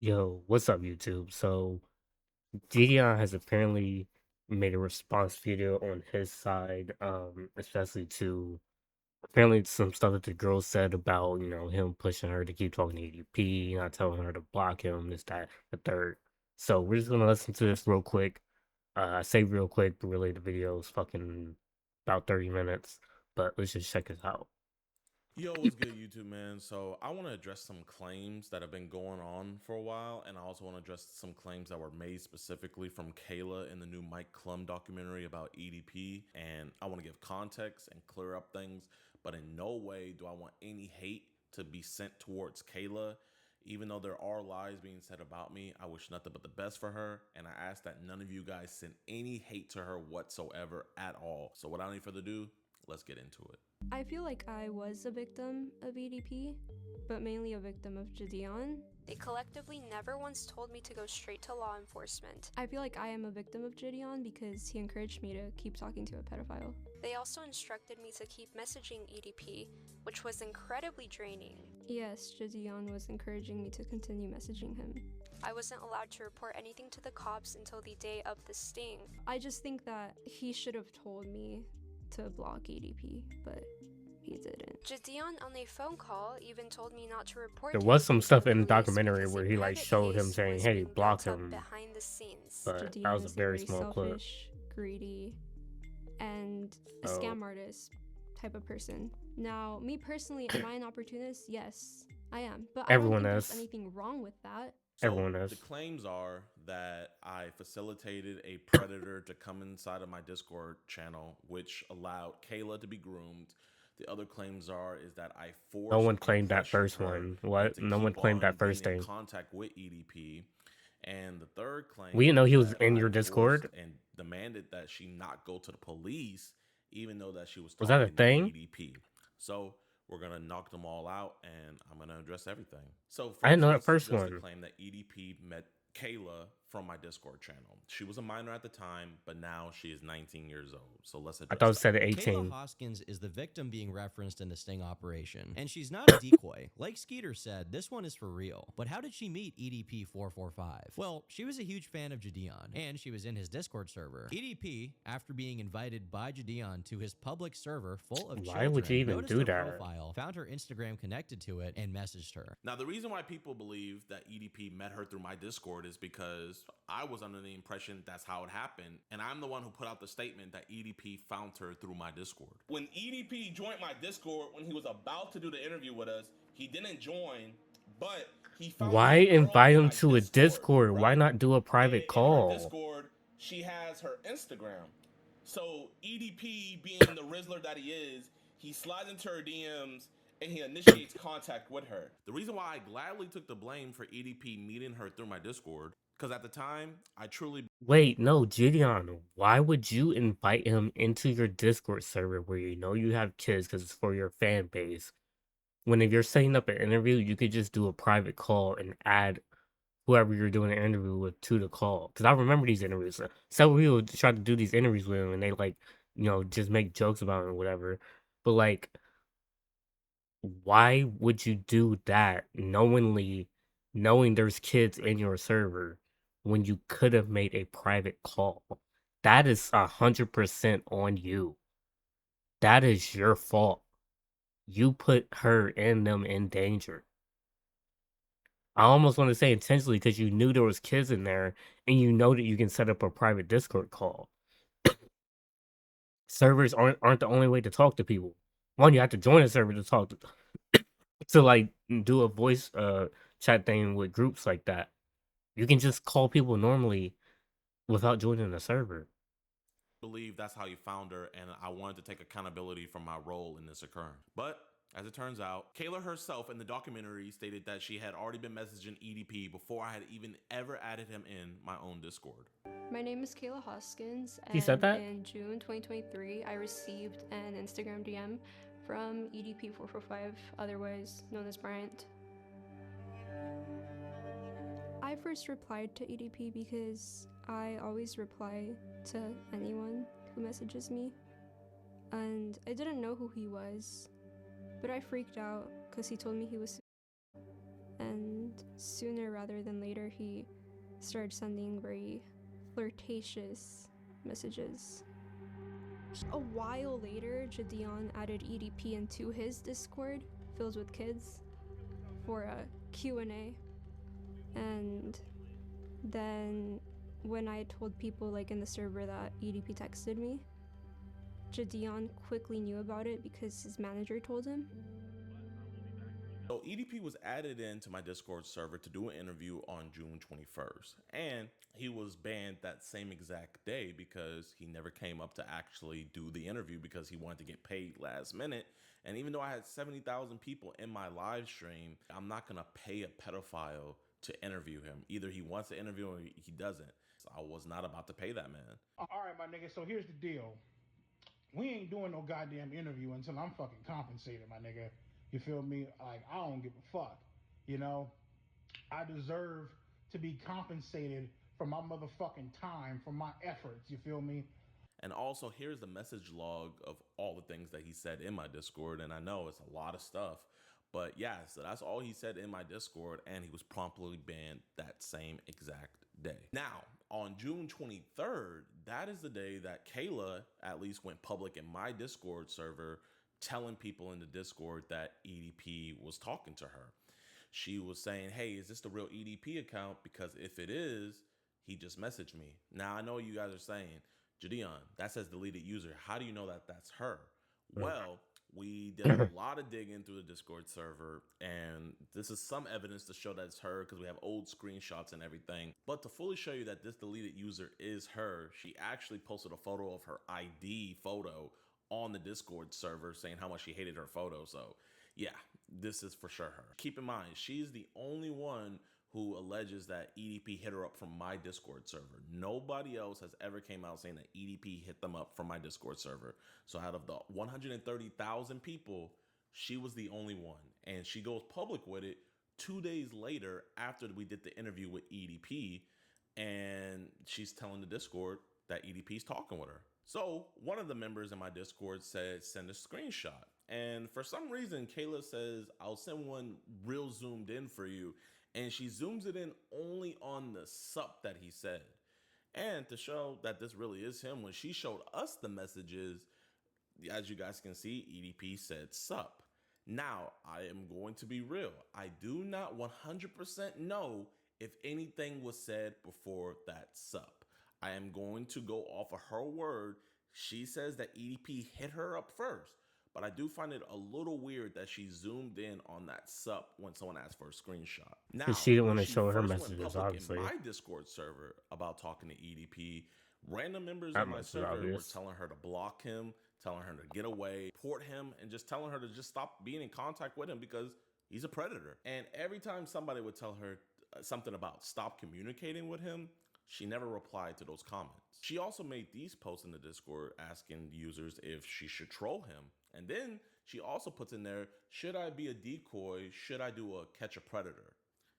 Yo, what's up, YouTube? So, Jidion has apparently made a response video on his side, especially to apparently some stuff that the girl said about, him pushing her to keep talking to EDP, not telling her to block him, this, that, the third. So, we're just gonna listen to this real quick. I say real quick, but really the video is fucking about 30 minutes, but let's just check this out. Yo, what's good, YouTube, man? So, I want to address some claims that have been going on for a while, and I also want to address some claims that were made specifically from Kayla in the new Mike Klum documentary about EDP. And I want to give context and clear up things, but in no way do I want any hate to be sent towards Kayla. Even though there are lies being said about me, I wish nothing but the best for her, and I ask that none of you guys send any hate to her whatsoever at all. So, without any further ado, let's get into it. I feel like I was a victim of EDP, but mainly a victim of Jidion. They collectively never once told me to go straight to law enforcement. I feel like I am a victim of Jidion because he encouraged me to keep talking to a pedophile. They also instructed me to keep messaging EDP, which was incredibly draining. Yes, Jidion was encouraging me to continue messaging him. I wasn't allowed to report anything to the cops until the day of the sting. I just think that he should have told me to block EDP, but he didn't. Jidion on a phone call even told me not to report There to was some EDP to stuff the in the police documentary because a where he like private showed him case saying, was "Hey, being block built up him," behind the scenes. but that Jidion was a is a very very small clip. selfish, greedy, and a So scam artist type of person. Now, me personally, am I an opportunist? Yes, I am. But I don't everyone think there's is. anything wrong with that. So Everyone the is. claims are that I facilitated a predator to come inside of my Discord channel, which allowed Kayla to be groomed. The other claims are is that I No forced one and claimed that pressured first her one. What? into No one keep claimed on that being first in thing. contact with EDP. And the third We claim didn't know is he was that in I your forced Discord. and demanded that she not go to the police, even though that she was Was that a talking to thing? EDP. So we're gonna knock them all out, and I'm gonna address everything. So I didn't first, know that let's first address the one. claim that EDP met Kayla from my Discord channel. She was a minor at the time, but now she is 19 years old. So let's I thought address it that. said Kayla 18. Hoskins is the victim being referenced in the sting operation, and she's not a decoy. Like Skeeter said, this one is for real. But how did she meet EDP445? Well, she was a huge fan of Jidion, and she was in his Discord server. EDP, after being invited by Jidion to his public server full of Why would you children, even noticed do her that? profile, found her Instagram connected to it, and messaged her. Now, the reason why people believe that EDP met her through my Discord is because I was under the impression that's how it happened. And I'm the one who put out the statement that EDP found her through my Discord. When EDP joined my Discord, when he was about to do the interview with us, he didn't join, but he found Why this girl invite in him my to a Discord, Discord? Why right? not do a private And in her call? Discord, she has her Instagram. So EDP, being the Rizzler that he is, he slides into her DMs and he initiates contact with her. The reason why I gladly took the blame for EDP meeting her through my Discord, because at the time, I truly Wait, no, Jidion, why would you invite him into your Discord server where you know you have kids because it's for your fan base? When if you're setting up an interview, you could just do a private call and add whoever you're doing an interview with to the call. Because I remember these interviews. Several people try to do these interviews with him and they like, just make jokes about him or whatever. But like, why would you do that knowingly, knowing there's kids in your server when you could have made a private call? That is 100% on you. That is your fault. You put her and them in danger. I almost want to say intentionally because you knew there was kids in there and you know that you can set up a private Discord call. Servers aren't the only way to talk to people. One, you have to join a server to talk to like do a voice chat thing with groups like that. You can just call people normally without joining the server. believe that's how you found her, and I wanted to take accountability for my role in this occurrence. But as it turns out, Kayla herself in the documentary stated that she had already been messaging EDP before I had even ever added him in my own Discord. My name is Kayla Hoskins, He said and that? in June 2023, I received an Instagram DM from EDP445, otherwise known as Bryant. I first replied to EDP because I always reply to anyone who messages me, and I didn't know who he was, but I freaked out because he told me he was and sooner rather than later, he started sending very flirtatious messages. A while later, Jidion added EDP into his Discord, filled with kids, for a Q&A. And then when I told people like in the server that EDP texted me, Jidion quickly knew about it because his manager told him. So EDP was added into my Discord server to do an interview on June 21st. And he was banned that same exact day because he never came up to actually do the interview because he wanted to get paid last minute. And even though I had 70,000 people in my live stream, I'm not going to pay a pedophile to interview him. Either he wants to interview or he doesn't. So I was not about to pay that man. All right, my nigga. So here's the deal. We ain't doing no goddamn interview until I'm fucking compensated, my nigga. You feel me? Like, I don't give a fuck. You know? I deserve to be compensated for my motherfucking time, for my efforts. You feel me? And also, here's the message log of all the things that he said in my Discord. And I know it's a lot of stuff, but yeah, so that's all he said in my Discord. And he was promptly banned that same exact day. Now, on June 23rd, that is the day that Kayla at least went public in my Discord server, telling people in the Discord that EDP was talking to her. She was saying, hey, is this the real EDP account? Because if it is, he just messaged me. Now, I know you guys are saying, Jidion, that says deleted user. How do you know that that's her? Well, we did a lot of digging through the Discord server, and this is some evidence to show that it's her because we have old screenshots and everything. But to fully show you that this deleted user is her, she actually posted a photo of her ID photo on the Discord server saying how much she hated her photo. So yeah, this is for sure her. Keep in mind, she's the only one who alleges that EDP hit her up from my Discord server. Nobody else has ever came out saying that EDP hit them up from my Discord server. So out of the 130,000 people, she was the only one. And she goes public with it 2 days later after we did the interview with EDP. And she's telling the Discord that EDP's talking with her. So one of the members in my Discord said, send a screenshot. And for some reason, Kayla says, I'll send one real zoomed in for you. And she zooms it in only on the sup that he said. And to show that this really is him, when she showed us the messages, as you guys can see, EDP said sup. Now, I am going to be real. I do not 100% know if anything was said before that sup. I am going to go off of her word. She says that EDP hit her up first. But I do find it a little weird that she zoomed in on that sup when someone asked for a screenshot. Now, She didn't want to she show her first went messages, public obviously. in my Discord server about talking to EDP, random members That of my much is server were obvious. telling her to block him, telling her to get away, port him, and just telling her to just stop being in contact with him because he's a predator. And every time somebody would tell her something about stop communicating with him, she never replied to those comments. She also made these posts in the Discord asking users if she should troll him. And then she also puts in there, should I be a decoy? Should I do a catch a predator?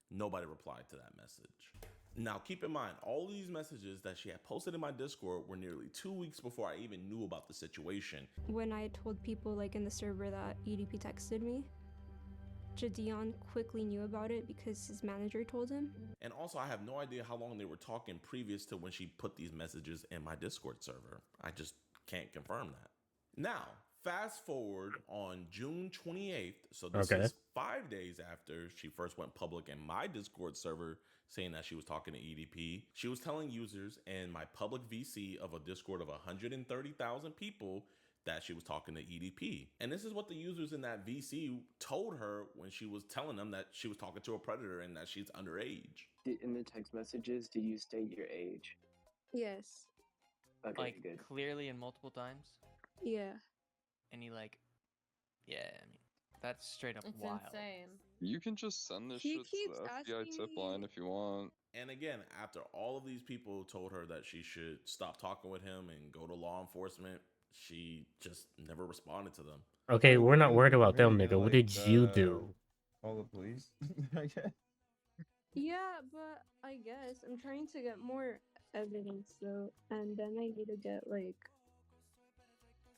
Nobody replied to that message. Now, keep in mind, all these messages that she had posted in my Discord were nearly 2 weeks before I even knew about the situation. When I told people like in the server that EDP texted me, Jidion quickly knew about it because his manager told him. And also, I have no idea how long they were talking previous to when she put these messages in my Discord server. I just can't confirm that. Now, fast forward on June 28th. So this is 5 days after she first went public in my Discord server saying that she was talking to EDP. She was telling users in my public VC of a Discord of 130,000 people that she was talking to EDP. And this is what the users in that VC told her when she was telling them that she was talking to a predator and that she's underage. In the text messages, do you state your age? Yes. Okay, Like, good. clearly and multiple times? Yeah. And he, like, yeah, I mean, that's straight up It's wild. insane. You can just send this He shit to keeps the FBI asking tip me- line if you want. And again, after all of these people told her that she should stop talking with him and go to law enforcement, she just never responded to them. Okay, we're not worried about them, Maybe, nigga. What like, did you do? Call the police. I guess. Yeah, but I guess I'm trying to get more evidence though, and then I need to get like,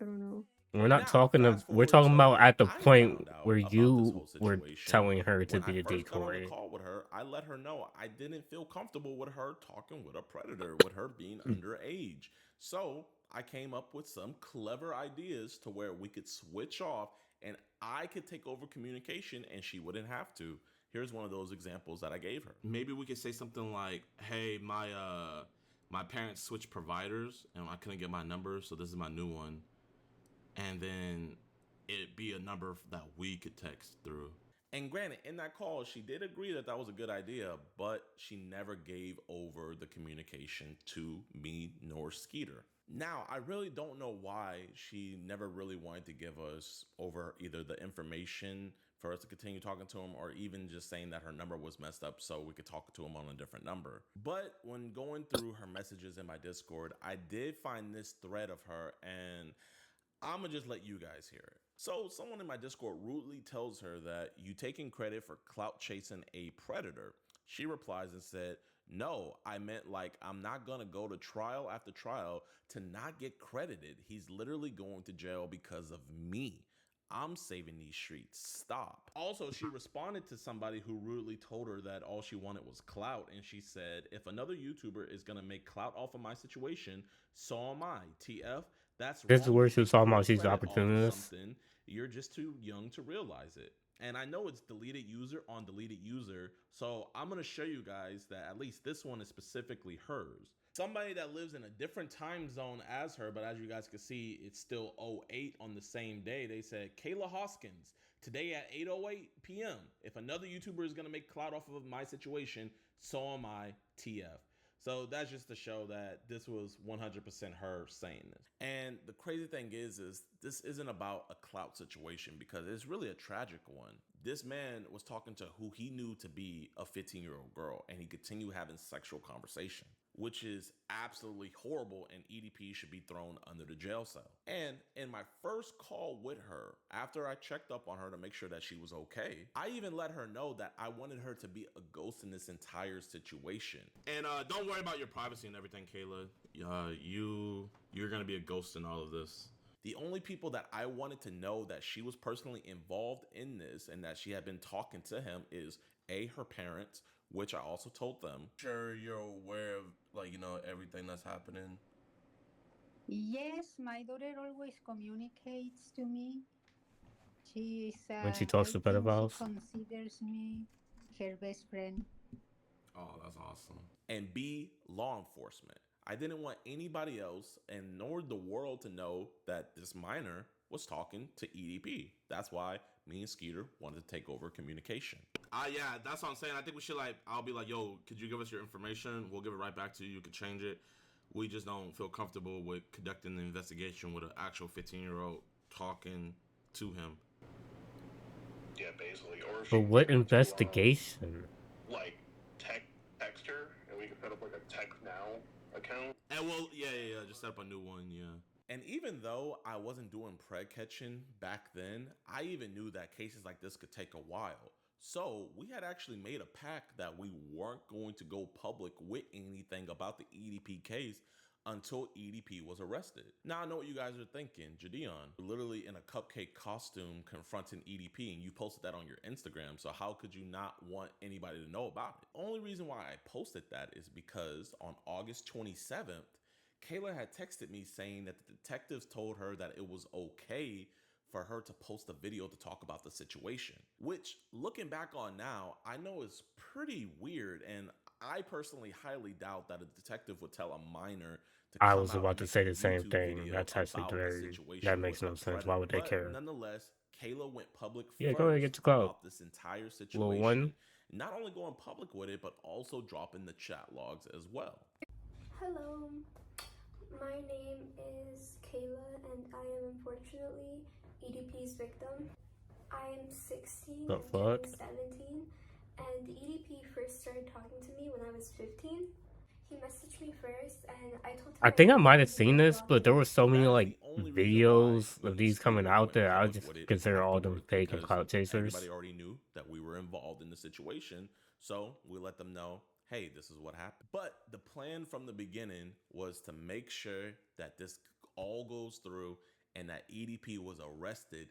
I don't know, We're not Now, talking fast we're forward talking to about when at the I point found out where about this you whole were situation. telling her to When I be a first got on the decoy. call with her, I let her know I didn't feel comfortable with her talking with a predator, with her being underage. So I came up with some clever ideas to where we could switch off and I could take over communication and she wouldn't have to. Here's one of those examples that I gave her. Maybe we could say something like, "Hey, my parents switched providers and I couldn't get my number, so this is my new one." And then it'd be a number that we could text through. And granted, in that call, she did agree that that was a good idea, but she never gave over the communication to me nor Skeeter. Now, I really don't know why she never really wanted to give us over either the information for us to continue talking to him or even just saying that her number was messed up so we could talk to him on a different number. But when going through her messages in my Discord, I did find this thread of her and I'm gonna just let you guys hear it. So, someone in my Discord rudely tells her that you taking credit for clout chasing a predator. She replies and said, "No, I meant like I'm not gonna go to trial after trial to not get credited. He's literally going to jail because of me. I'm saving these streets. Stop." Also, she responded to somebody who rudely told her that all she wanted was clout, and she said, "If another YouTuber is gonna make clout off of my situation, so am I. TF, that's This is wrong to where she was take talking full about she's an credit off of opportunist. something. You're just too young to realize it." And I know it's deleted user on deleted user, so I'm gonna show you guys that at least this one is specifically hers. Somebody that lives in a different time zone as her, but as you guys can see, it's still 08 on the same day. They said, "Kayla Hoskins, today at 8:08 p.m. If another YouTuber is gonna make clout off of my situation, so am I. TF." So that's just to show that this was 100% her saying this. And the crazy thing is this isn't about a clout situation because it's really a tragic one. This man was talking to who he knew to be a 15-year-old girl, and he continued having sexual conversation, which is absolutely horrible, and EDP should be thrown under the jail cell. And in my first call with her, after I checked up on her to make sure that she was okay, I even let her know that I wanted her to be a ghost in this entire situation. And don't worry about your privacy and everything, Kayla. You're gonna be a ghost in all of this. The only people that I wanted to know that she was personally involved in this and that she had been talking to him is her parents, which I also told them. Sure, you're aware of everything that's happening. Yes, my daughter always communicates to me. She is, When she talks I to think she pedophiles. considers me her best friend. Oh, that's awesome. And B, law enforcement. I didn't want anybody else and nor the world to know that this minor was talking to EDP. That's why me and Skeeter wanted to take over communication. Yeah, that's what I'm saying. I think we should I'll be like, "Yo, could you give us your information? We'll give it right back to you. You can change it." We just don't feel comfortable with conducting the investigation with an actual 15-year-old talking to him. Yeah, basically. Or But she can what give it to investigation? like text her, and we can set up like a text now account. And yeah, just set up a new one, yeah. And even though I wasn't doing preg catching back then, I even knew that cases like this could take a while. So we had actually made a pact that we weren't going to go public with anything about the EDP case until EDP was arrested. Now I know what you guys are thinking. Jidion, literally in a cupcake costume confronting EDP, and you posted that on your Instagram, so how could you not want anybody to know about it? Only reason why I posted that is because on August 27th, Kayla had texted me saying that the detectives told her that it was okay for her to post a video to talk about the situation, which looking back on now, I know is pretty weird. And I personally highly doubt that a detective would tell a minor to I come was out about and to make a say the same YouTube thing. video That's actually about a that situation makes with a no sense. Why predator. would they But care? nonetheless, Kayla went public Yeah, go ahead, get first your clout. about this entire Little situation, one. not only going public with it, but also dropping the chat logs as well. Hello, my name is Kayla and I am unfortunately EDP's victim. I am 16 The and fuck? turning 17, and EDP first started talking to me when I was 15. He messaged me first and I told him I I think I didn't might want have to be seen this, but there unbothered. were so many That is like the only reason why videos me of and these coming Skeeter out went there. I public just with it consider all them afterwards fake and because clout chasers. everybody already knew that we were involved in the situation. So we let them know, hey, this is what happened. But the plan from the beginning was to make sure that this all goes through and that EDP was arrested,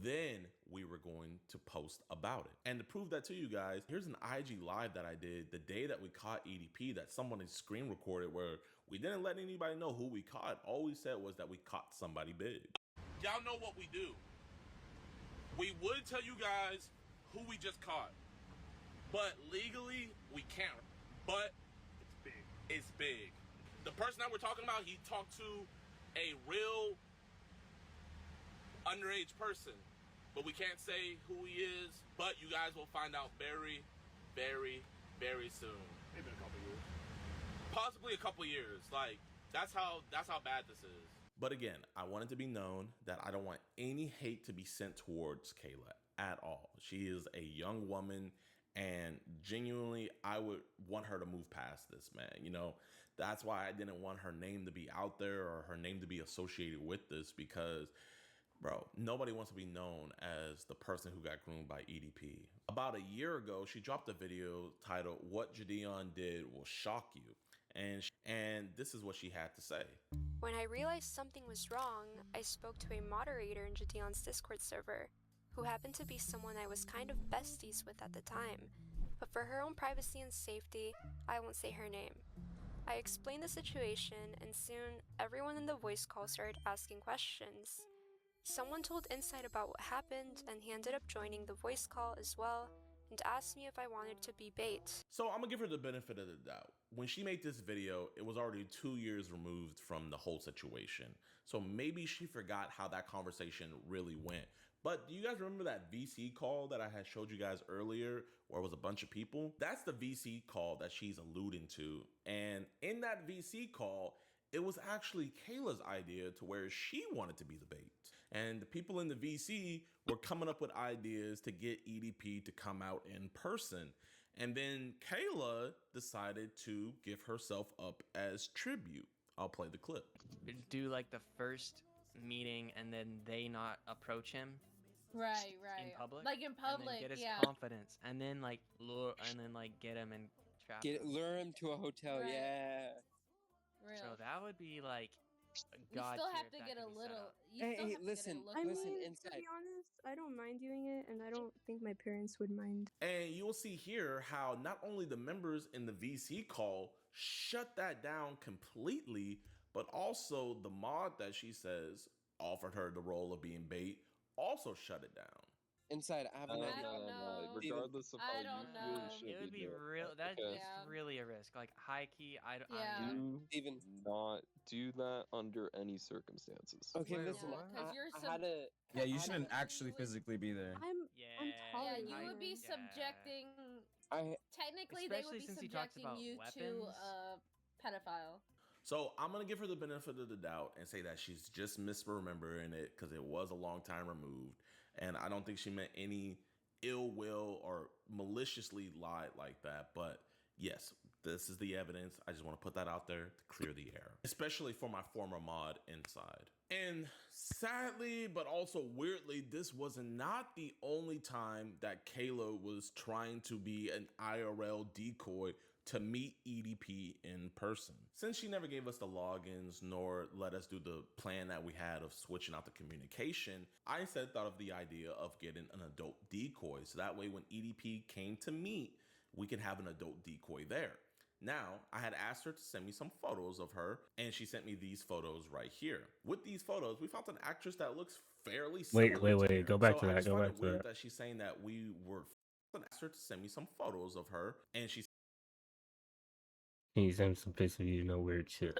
then we were going to post about it. And to prove that to you guys, here's an IG live that I did the day that we caught EDP that someone had screen recorded, where we didn't let anybody know who we caught. All we said was that we caught somebody big. Y'all know what we do. We would tell you guys who we just caught, but legally we can't. But It's big. it's big. The person that we're talking about, he talked to a real underage person, but we can't say who he is. But you guys will find out very, very, very soon. Maybe in a couple years. Possibly a couple years. Like, that's how bad this is. But again, I want it to be known that I don't want any hate to be sent towards Kayla at all. She is a young woman, and genuinely, I would want her to move past this, man. You know, that's why I didn't want her name to be out there or her name to be associated with this, because bro, nobody wants to be known as the person who got groomed by EDP. About a year ago, she dropped a video titled "What Jidion Did Will Shock You." And this is what she had to say. When I realized something was wrong, I spoke to a moderator in Jidion's Discord server, who happened to be someone I was kind of besties with at the time. But for her own privacy and safety, I won't say her name. I explained the situation, and soon everyone in the voice call started asking questions. Someone told Insight about what happened, and he ended up joining the voice call as well, and asked me if I wanted to be bait. So I'm gonna give her the benefit of the doubt. When she made this video, it was already 2 years removed from the whole situation. So maybe she forgot how that conversation really went. But do you guys remember that VC call that I had showed you guys earlier, where it was a bunch of people? That's the VC call that she's alluding to. And in that VC call, it was actually Kayla's idea to where she wanted to be the bait. And the people in the VC were coming up with ideas to get EDP to come out in person. And then Kayla decided to give herself up as tribute. I'll play the clip. Do like the first meeting and then they not approach him Right. in public. Like in And then public, get his yeah. confidence, and then like lure, and then like get him and trap him. Lure him to a hotel, Right. yeah. Real. So that would be like You God still tier have if to that get could a be set little. up. You Hey, still hey, have to listen, get a look. I listen, mean, Insight. to be honest, I don't mind doing it, and I don't think my parents would mind. And you'll see here how not only the members in the VC call shut that down completely, but also the mod that she says offered her the role of being bait also shut it down. Insight, I have an idea. don't know. Regardless of I how don't you feel, know. you should It would be doing real. that, That's okay? Yeah. really a risk. Like high key, Yeah. Do Steven. not do that under any circumstances. Okay, Wait, listen, what? Because you're I had a... Yeah, you I had shouldn't a- actually would- physically be there. I'm Yeah, tolerating Yeah, you would be Yeah. subjecting. I Technically, they would Especially be since he talks subjecting about you to weapons. a pedophile. So I'm gonna give her the benefit of the doubt and say that she's just misremembering it because it was a long time removed, and I don't think she meant any ill will or maliciously lied like that. But yes, this is the evidence. I just want to put that out there to clear the air, especially for my former mod Inside. And sadly, but also weirdly, this was not the only time that Kayla was trying to be an IRL decoy to meet EDP in person. Since she never gave us the logins nor let us do the plan that we had of switching out the communication, I instead thought of the idea of getting an adult decoy. So that way when EDP came to meet, we could have an adult decoy there. Now, I had asked her to send me some photos of her, and she sent me these photos right here. With these photos, we found an actress that looks fairly similar to her. Go back So to I that. just Go find back it to weird that. that she's saying that we were asked her to send me some photos of her, and she Can you send me some pics of you? No weird shit.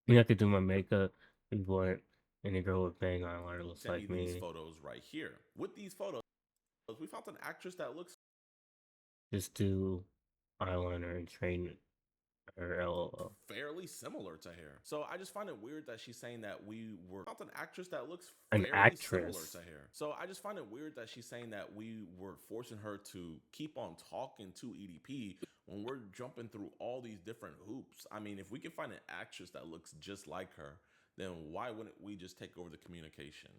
You have to do my makeup. You want any girl with bang eyeliner looks sent like me these me. photos right here. With these photos, we found an actress that looks Just do eyeliner and train her. LOL. fairly similar to her. So I just find it weird that she's saying that we were found an actress that looks An fairly similar actress. to her. So I just find it weird that she's saying that we were forcing her to keep on talking to EDP when we're jumping through all these different hoops. I mean, if we can find an actress that looks just like her, then why wouldn't we just take over the communication?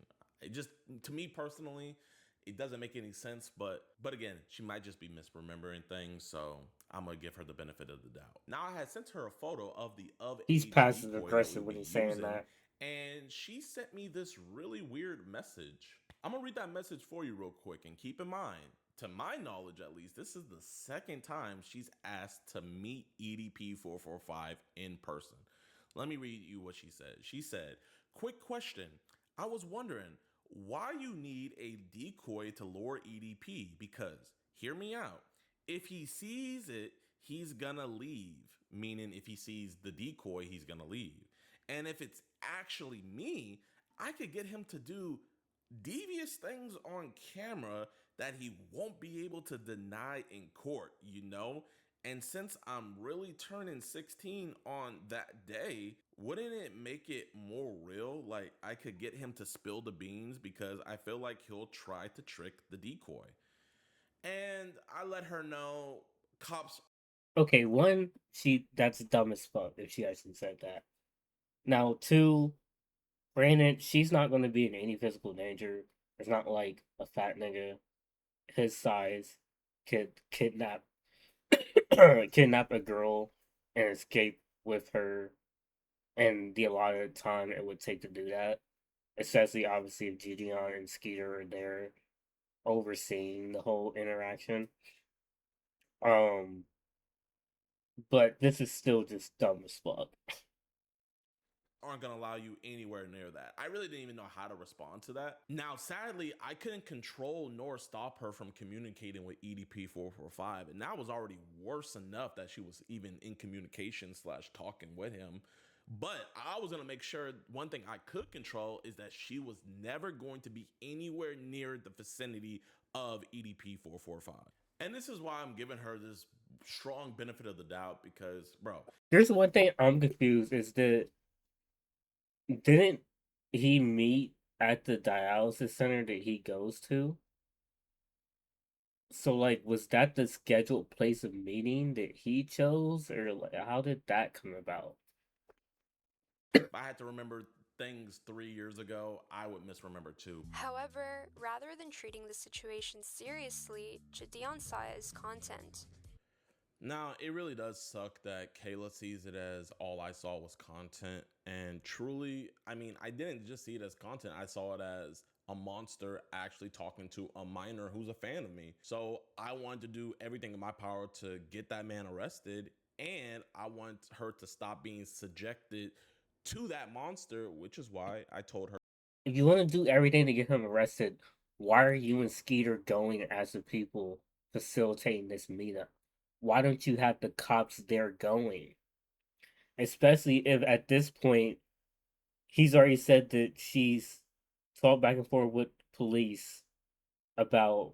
It just, to me personally, it doesn't make any sense, but again, she might just be misremembering things, so I'm gonna give her the benefit of the doubt. Now, I had sent her a photo of the He's EDP passive decoy that aggressive we'd when be he's saying using, that. and she sent me this really weird message. I'm gonna read that message for you real quick, and keep in mind, to my knowledge at least, this is the second time she's asked to meet EDP445 in person. Let me read you what she said. She said, "Quick question. I was wondering why you need a decoy to lure EDP, because, hear me out, if he sees it, he's gonna leave. Meaning, if he sees the decoy, he's gonna leave. And if it's actually me, I could get him to do devious things on camera that he won't be able to deny in court, you know? And since I'm really turning 16 on that day, wouldn't it make it more real? Like, I could get him to spill the beans because I feel like he'll try to trick the decoy." And I let her know cops. Okay, one, that's dumb as fuck if she actually said that. Now, two, granted, she's not going to be in any physical danger. It's not like a fat nigga his size could kidnap a girl and escape with her, and the allotted time it would take to do that. Especially, obviously, if Jidion and Skeeter are there overseeing the whole interaction. Um, but this is still just dumb as fuck. Aren't gonna allow you anywhere near that. I really didn't even know how to respond to that. Now, sadly, I couldn't control nor stop her from communicating with EDP445, and that was already worse enough that she was even in communication slash talking with him. But I was gonna make sure one thing I could control is that she was never going to be anywhere near the vicinity of EDP445. And this is why I'm giving her this strong benefit of the doubt because, bro, Here's one thing I'm confused is that didn't he meet at the dialysis center that he goes to? So, like, was that the scheduled place of meeting that he chose, or like, how did that come about? if I had to remember things 3 years ago, I would misremember too. However, rather than treating the situation seriously, Jidion saw it as content. Now, it really does suck that Kayla sees it as all I saw was content. And truly, I mean, I didn't just see it as content, I saw it as a monster actually talking to a minor who's a fan of me. So I wanted to do everything in my power to get that man arrested. And I want her to stop being subjected to that monster, which is why I told her. If you want to do everything to get him arrested, why are you and Skeeter going as the people facilitating this meetup? Why don't you have the cops there going? Especially if at this point he's already said that she's talked back and forth with police about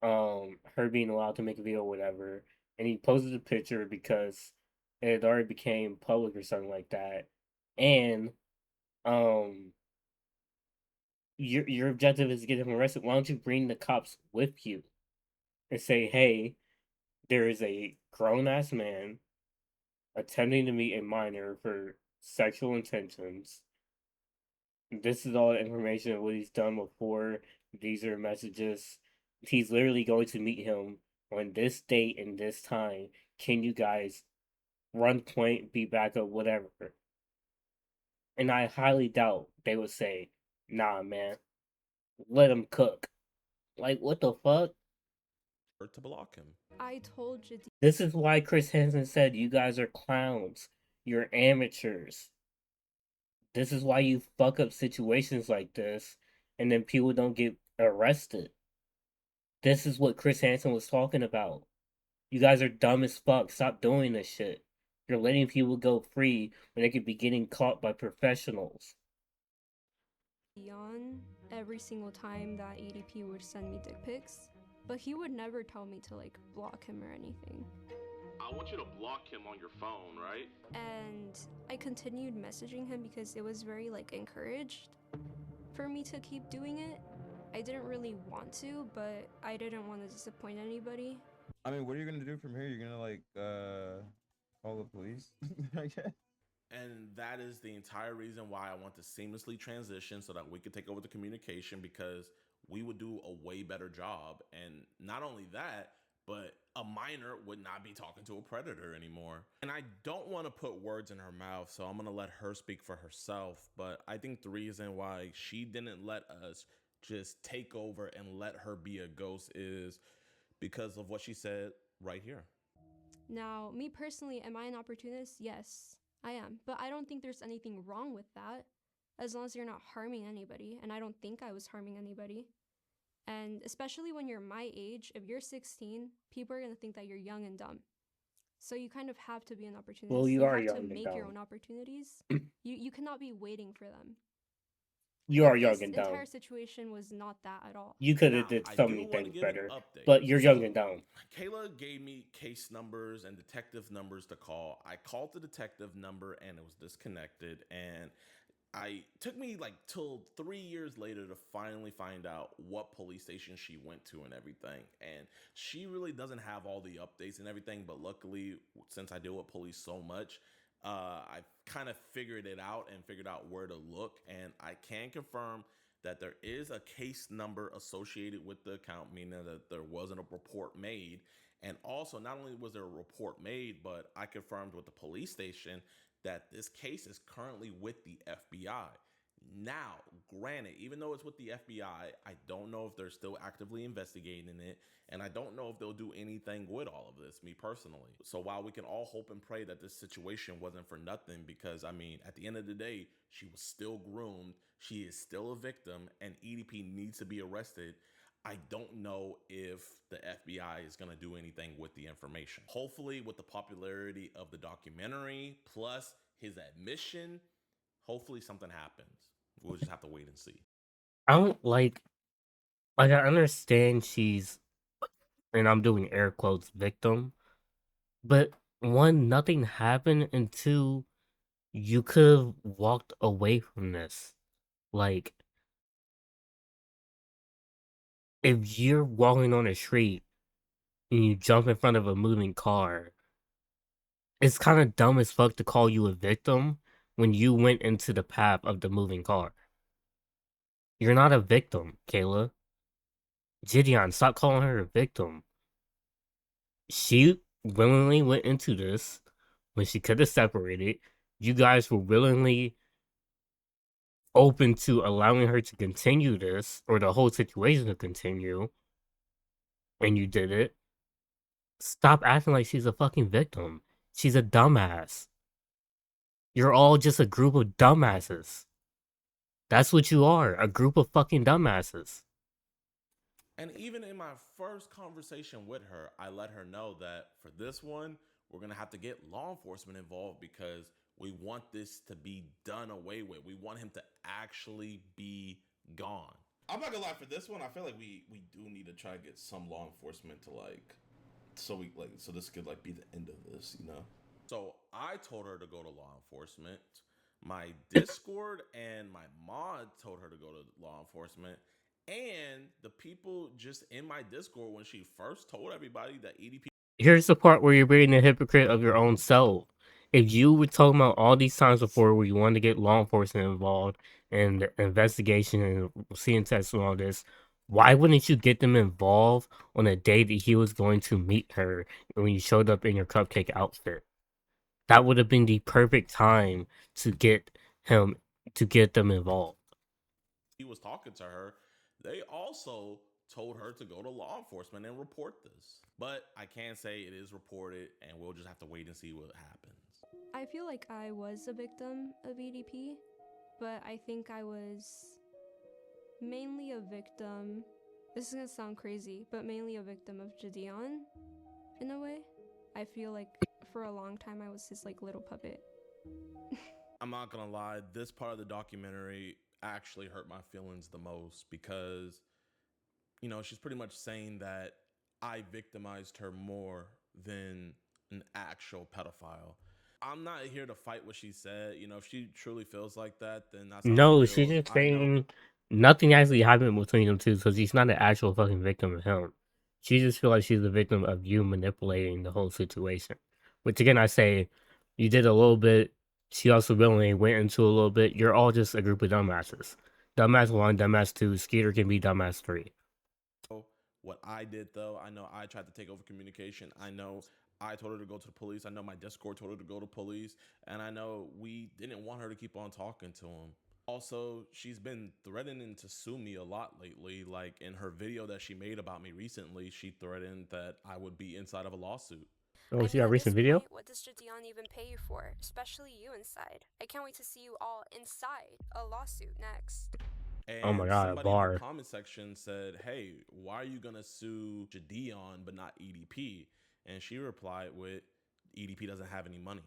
her being allowed to make a video or whatever, and he posted a picture because it had already became public or something like that. And um your objective is to get him arrested. Why don't you bring the cops with you and say, hey, there is a grown ass man attempting to meet a minor for sexual intentions. This is all the information of what he's done before. These are messages. He's literally going to meet him on this date and this time. Can you guys run point, be backup, whatever? And I highly doubt they would say, nah, man, let him cook. Like, what the fuck? To block him. I told Jidion. This is why Chris Hansen said, you guys are clowns. You're amateurs. This is why you fuck up situations like this, and then people don't get arrested. This is what Chris Hansen was talking about. You guys are dumb as fuck. Stop doing this shit. You're letting people go free when they could be getting caught by professionals. Every single time that EDP would send me dick pics, but he would never tell me to like block him or anything. I want you to block him on your phone, right? And I continued messaging him because it was very like encouraged for me to keep doing it. I didn't really want to, but I didn't want to disappoint anybody. I mean, what are you gonna do from here? You're gonna like call the police? I guess. And that is the entire reason why I want to seamlessly transition so that we could take over the communication, because we would do a way better job. And not only that, but a minor would not be talking to a predator anymore. And I don't want to put words in her mouth, so I'm going to let her speak for herself. But I think the reason why she didn't let us just take over and let her be a ghost is because of what she said right here. Now, me personally, am I an opportunist? Yes, I am. But I don't think there's anything wrong with that, as long as you're not harming anybody. And I don't think I was harming anybody. And especially when you're my age, if you're 16, people are going to think that you're young and dumb. So you kind of have to be an opportunist. Well, you you are have to young and make your dumb. own opportunities. You cannot be waiting for them. You are young and This dumb. entire situation was not that at all. You could Now, have did I so do many want to things give an better, update. but you're young So, and dumb. Kayla gave me case numbers and detective numbers to call. I called the detective number and it was disconnected. And took me like till 3 years later to finally find out what police station she went to and everything. And she really doesn't have all the updates and everything, but luckily, since I deal with police so much, I kind of figured it out and figured out where to look. And I can confirm that there is a case number associated with the account, meaning that there wasn't a report made. And also, not only was there a report made, but I confirmed with the police station that this case is currently with the FBI. Now, granted, even though it's with the FBI, I don't know if they're still actively investigating it, and I don't know if they'll do anything with all of this, me personally. So while we can all hope and pray that this situation wasn't for nothing, because I mean, at the end of the day, she was still groomed, she is still a victim, and EDP needs to be arrested. I don't know if the FBI is going to do anything with the information. Hopefully, with the popularity of the documentary plus his admission, hopefully something happens. We'll just have to wait and see. I don't I understand she's, and I'm doing air quotes, victim, but one, nothing happened, and two, you could have walked away from this. Like, if you're walking on a street and you jump in front of a moving car, it's kind of dumb as fuck to call you a victim when you went into the path of the moving car. You're not a victim, Kayla. Jidion, stop calling her a victim. She willingly went into this when she could have separated. You guys were willingly open to allowing her to continue this or the whole situation to continue, and you did it. Stop acting like she's a fucking victim. She's a dumbass. You're all just a group of dumbasses. That's what you are, a group of fucking dumbasses. And even in my first conversation with her, I let her know that for this one, we're going to have to get law enforcement involved because we want this to be done away with. We want him to actually be gone. I'm not gonna lie, for this one, I feel like we do need to try to get some law enforcement to so this could be the end of this, you know? So I told her to go to law enforcement. My Discord and my mod told her to go to law enforcement. And the people just in my Discord, when she first told everybody that EDP. Here's the part where you're being a hypocrite of your own self. If you were talking about all these times before where you wanted to get law enforcement involved and the investigation and seeing tests and all this, why wouldn't you get them involved on the day that he was going to meet her when you showed up in your cupcake outfit? That would have been the perfect time to get them involved. He was talking to her. They also told her to go to law enforcement and report this. But I can say it is reported, and we'll just have to wait and see what happens. I feel like I was a victim of EDP, but I think I was mainly a victim. This is gonna sound crazy, but mainly a victim of Jidion, in a way. I feel like for a long time I was his little puppet. I'm not gonna lie, this part of the documentary actually hurt my feelings the most because, she's pretty much saying that I victimized her more than an actual pedophile. I'm not here to fight what she said. If she truly feels like that, then that's how No, she she's feels. just saying nothing actually happened between them two, so she's not an actual fucking victim of him. She just feels like she's a victim of you manipulating the whole situation. Which again, I say, you did a little bit. She also willingly went into a little bit. You're all just a group of dumbasses. Dumbass 1, dumbass 2, Skeeter can be dumbass 3. what I did, though. I know I tried to take over communication. I know I told her to go to the police. I know my Discord told her to go to police. And I know we didn't want her to keep on talking to him. Also, she's been threatening to sue me a lot lately. Like in her video that she made about me recently, she threatened that I would be inside of a lawsuit. Oh, she got a recent video? What does Jidion even pay you for? Especially you inside. I can't wait to see you all inside a lawsuit next. Oh my And god, a somebody in the bar. comment section said, "Hey, why are you gonna sue Jidion but not EDP?" And she replied with, "EDP doesn't have any money."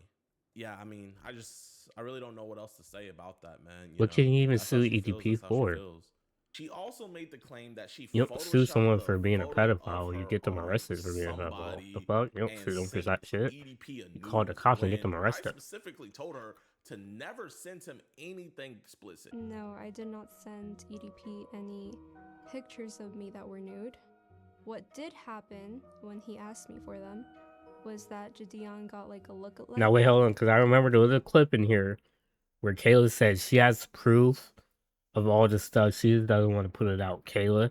Yeah, I mean, I really don't know what else to say about that, man. What can you even That's how sue she feels. EDP That's how she for? feels. She also made the claim that she You don't sue someone photoshopped a for being a photo of pedophile. You her get them on arrested for being a pedophile. The somebody fuck? You don't and sue them for sent that shit. EDP a You call the nude cops and get them when I arrested. specifically told her to never send him anything explicit. No, I did not send EDP any pictures of me that were nude. What did happen when he asked me for them was that Jidion got like a look-alike. Now wait, hold on, because I remember there was a clip in here where Kayla said she has proof of all the stuff. She doesn't want to put it out. Kayla,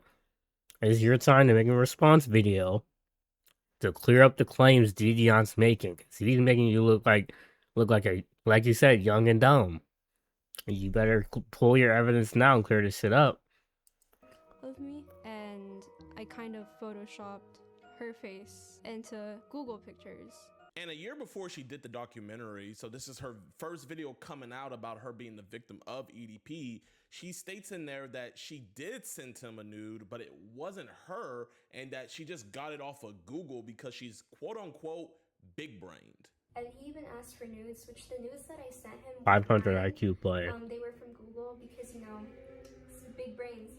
it's your time to make a response video to clear up the claims Jidion's making. Cause he's making you look like a, like you said, young and dumb. You better pull your evidence now and clear this shit up. Of me, and I kind of photoshopped her face into Google pictures. And a year before she did the documentary, so this is her first video coming out about her being the victim of EDP, she states in there that she did send him a nude, but it wasn't her, and that she just got it off of Google because she's quote-unquote big-brained. And he even asked for nudes, which the nudes that I sent him 500 IQ player. They were from Google because, big brains,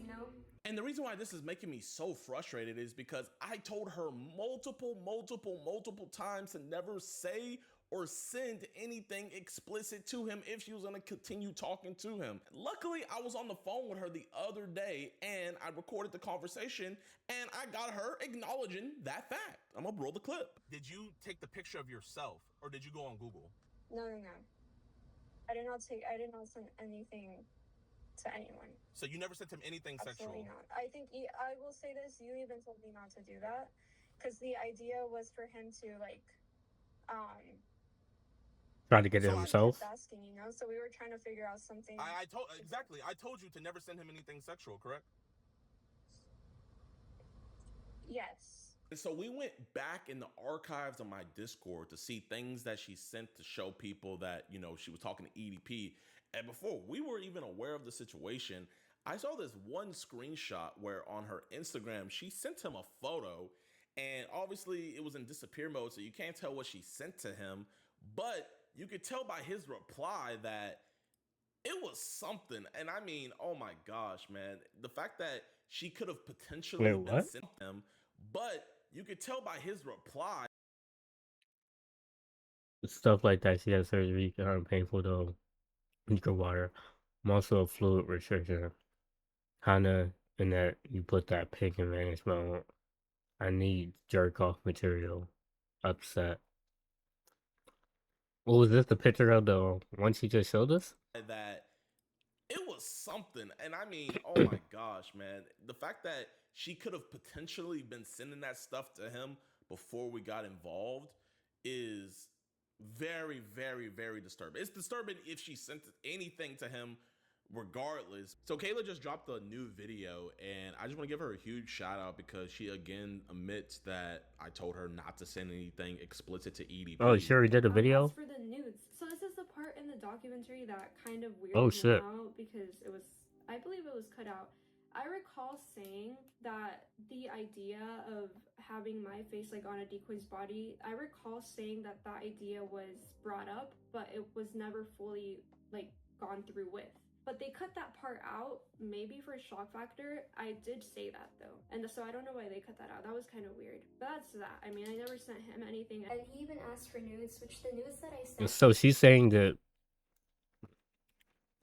And the reason why this is making me so frustrated is because I told her multiple times to never say or send anything explicit to him if she was going to continue talking to him. Luckily, I was on the phone with her the other day and I recorded the conversation and I got her acknowledging that fact. I'm going to roll the clip. Did you take the picture of yourself or did you go on Google? No. I did not send anything to anyone. So you never sent him anything Absolutely sexual? not. I think I will say this, you even told me not to do that because the idea was for him to Trying to get it So himself. asking, so we were trying to figure out something. I told you to never send him anything sexual, correct? Yes. And so we went back in the archives of my Discord to see things that she sent to show people that, she was talking to EDP. And before we were even aware of the situation, I saw this one screenshot where on her Instagram, she sent him a photo and obviously it was in disappear mode. So you can't tell what she sent to him, but you could tell by his reply that it was something. And I mean, oh my gosh, man, the fact that she could have potentially been sent him, but you could tell by his reply. Stuff like that. She had surgery. Painful though. Drink water. I'm also a fluid restriction. Kinda in that you put that pick in management. I need jerk off material. Upset. What was this, the picture of the one she just showed us? That it was something. And I mean, oh my gosh, man. The fact that she could have potentially been sending that stuff to him before we got involved is very disturbing. It's disturbing if she sent anything to him regardless. So Kayla just dropped a new video and I just want to give her a huge shout out because she again admits that I told her not to send anything explicit to EDP. Oh, she already did a video? As for the nudes, so this is the part in the documentary that kind of weirded me out because I believe it was cut out. I recall saying that the idea of having my face on a decoy's body, I recall saying that idea was brought up, but it was never fully gone through with. But they cut that part out, maybe for shock factor. I did say that though. And so I don't know why they cut that out. That was kind of weird. But that's that. I mean, I never sent him anything. And he even asked for nudes, which the nudes that I sent. So she's saying that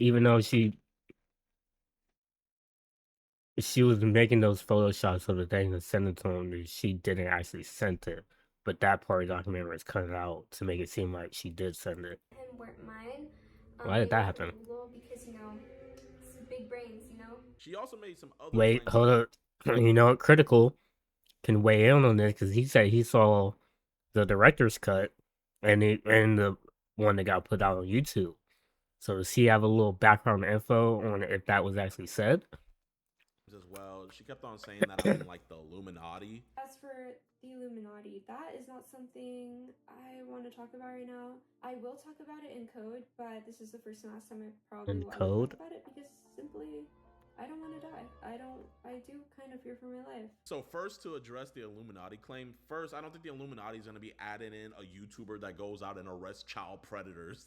even though she was making those photoshops of the thing and sending to him, she didn't actually send it. But that part of the documentary is cut out to make it seem like she did send it. Him weren't mine. Why did that happen? Because, big brains, She also made some other Wait, hold up. Critical. can weigh in on this because he said he saw the director's cut and the one that got put out on YouTube. So does he have a little background info on if that was actually said? As well, she kept on saying that I'm in like the Illuminati. As for the Illuminati, that is not something I want to talk about right now. I will talk about it in code, but this is the first and last time I probably In will ever code? talk about it because simply I don't want to die. I do kind of fear for my life. So first, to address the Illuminati claim, first, I don't think the Illuminati is going to be adding in a YouTuber that goes out and arrests child predators.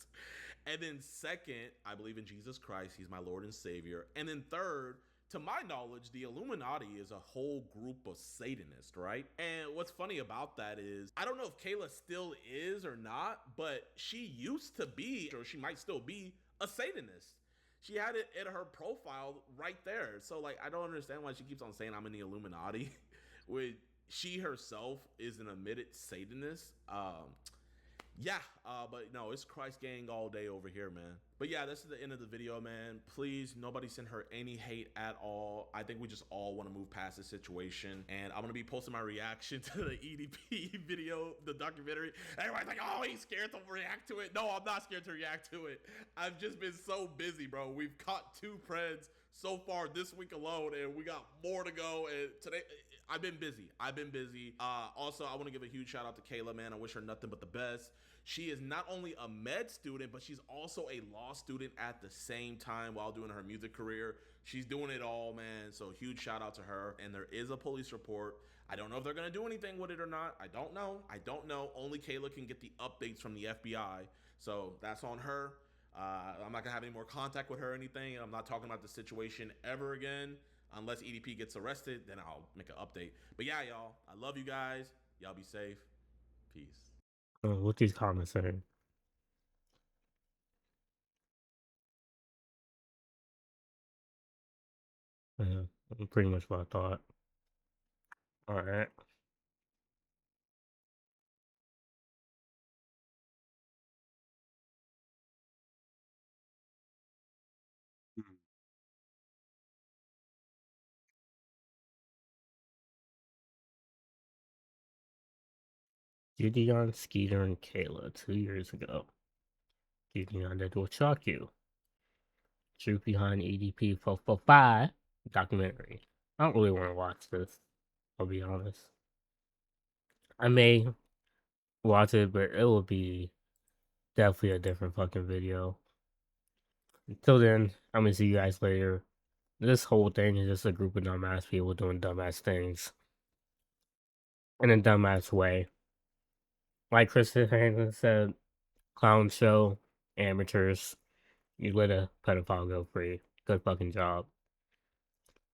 And then second, I believe in Jesus Christ. He's my Lord and Savior. And then third, to my knowledge, the Illuminati is a whole group of Satanists, right? And what's funny about that is, I don't know if Kayla still is or not, but she used to be, or she might still be, a Satanist. She had it in her profile right there. So, like, I don't understand why she keeps on saying I'm in the Illuminati when she herself is an admitted Satanist. Yeah, but no, it's Christ gang all day over here, man. But yeah, this is the end of the video, man. Please, nobody send her any hate at all. I think we just all want to move past this situation. And I'm going to be posting my reaction to the EDP video, the documentary. Everybody's like, oh, he's scared to react to it. No, I'm not scared to react to it. I've just been so busy, bro. We've caught 2 Preds so far this week alone, and we got more to go. And today, I've been busy. Also, I want to give a huge shout out to Kayla, man. I wish her nothing but the best. She is not only a med student, but she's also a law student at the same time while doing her music career. She's doing it all, man. So huge shout out to her. And there is a police report. I don't know if they're going to do anything with it or not. I don't know. Only Kayla can get the updates from the FBI. So that's on her. I'm not going to have any more contact with her or anything. I'm not talking about the situation ever again. Unless EDP gets arrested, then I'll make an update. But yeah, y'all, I love you guys. Y'all be safe. Peace. What these comments saying? Yeah, pretty much what I thought. Alright. Jidion, Skeeter, and Kayla 2 years ago. Jidion, that will shock you. Truth behind EDP445 documentary. I don't really want to watch this, I'll be honest. I may watch it, but it will be definitely a different fucking video. Until then, I'm gonna see you guys later. This whole thing is just a group of dumbass people doing dumbass things. In a dumbass way. Like Chris Hansen said, clown show, amateurs. You let a pedophile go free. Good fucking job.